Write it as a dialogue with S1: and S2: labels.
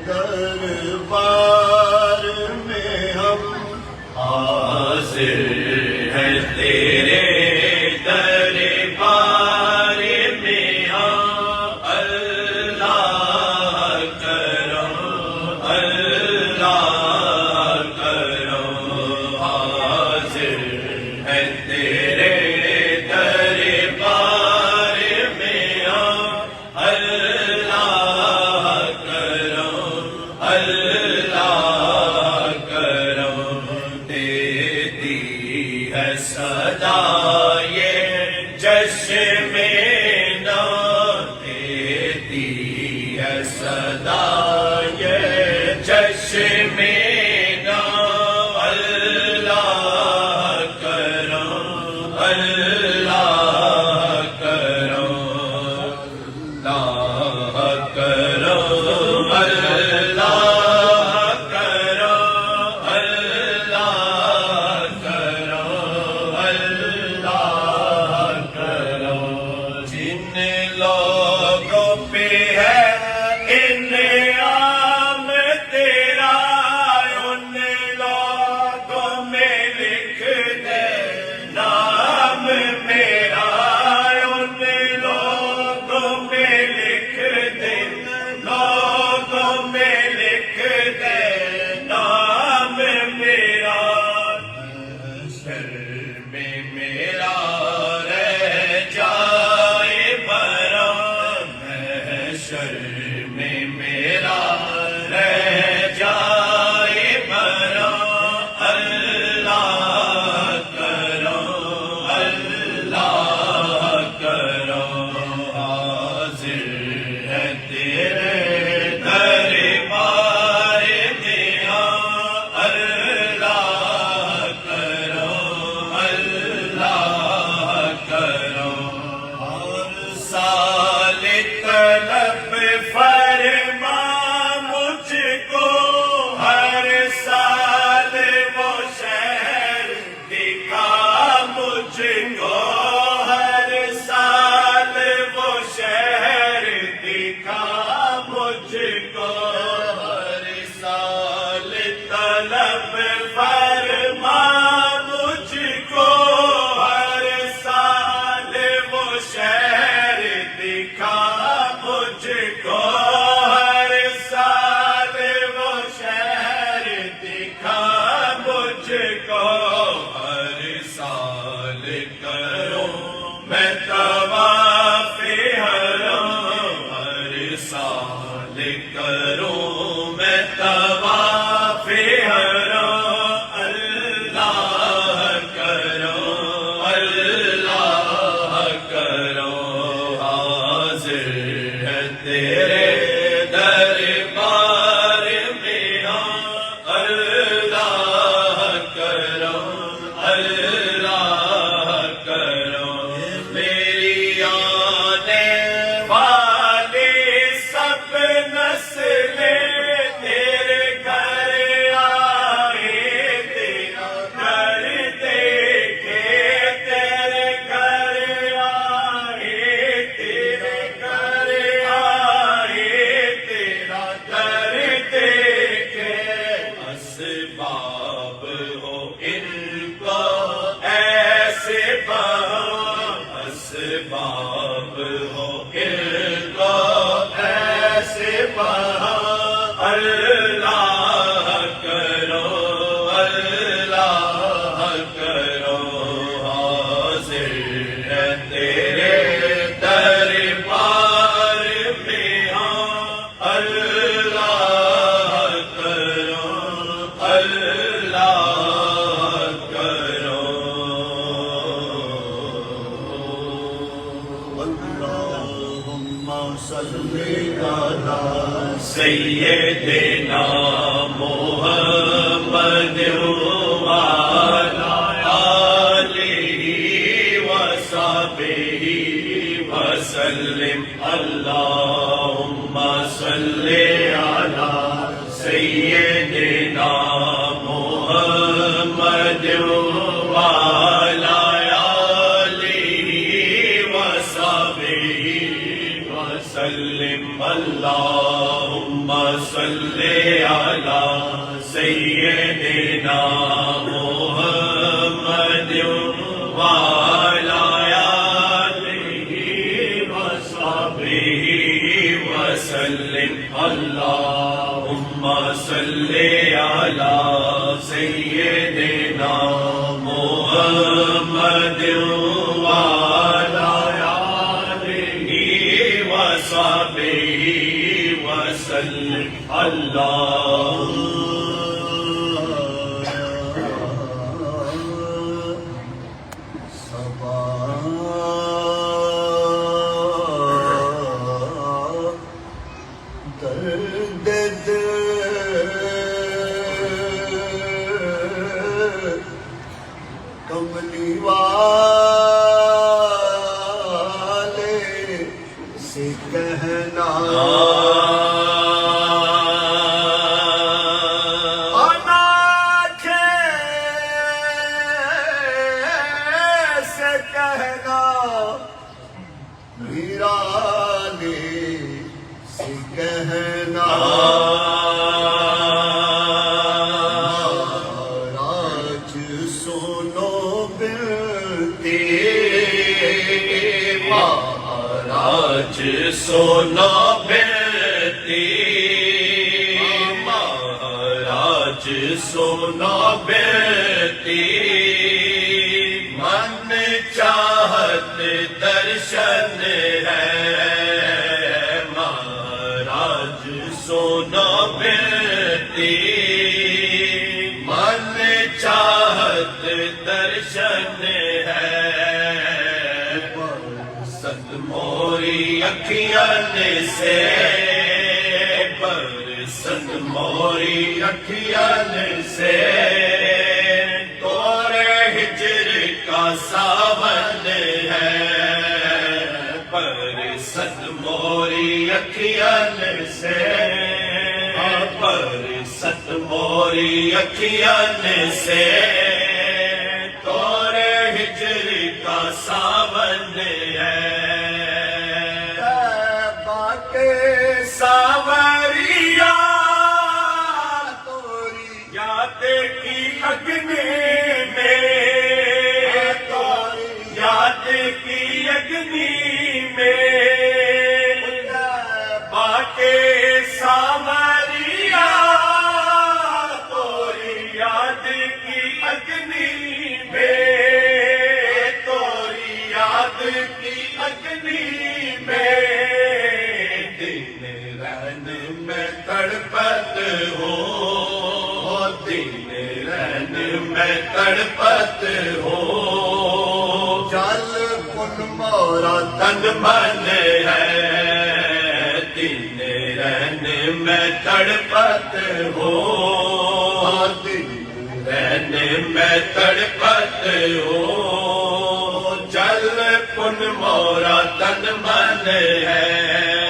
S1: دربار میں ہم حاضر ہیں تیرے دربار میں ہم اللہ کرم حاضر ہیں تیرے دربار میں ہم صدا یہ جشن میں نہ دیتی ہے صدا یہ جشن میں نہ اللہ کرم اللہ کرم سیدنا محمد وعلى آلہ وصحبہ وسلم اللہم صلی علی سیدنا محمد وعلى آلہ وصحبہ وسلم اللہم صل على سيدنا محمد وعلى آله وصحبه وسلم اللهم صل على سيدنا محمد وعلى آله وصحبه وسلم
S2: کملی والے سے کہنا سے کہنا ویرانے سے کہنا راج سنو بلتی
S1: مہاراج سونا بلتی مہاراج سونا بلتی من چاہت درشن ہے مہاراج سونا بلتی من چاہت درشن ہے ست موری اکھیان سے برست موری اکھیان سے دور ہجر کا ساون ہے برست موری اکھیان سے برست موری اکھیان سے دور ہجر کا ساون ہے ساوریا
S2: توری
S1: یاد کی اگنی میں یاد کی اگنی میں باقی ساوریا توری یاد کی اگنی میں توری یاد کی اگنی میں دن رہن میں تڑپت ہو دن رہن میں تڑپت ہو
S2: جل کن مورا
S1: تن من ہے دن رہن میں تڑپت ہو رہن میں تڑپت ہو جل کن مورا تن من ہے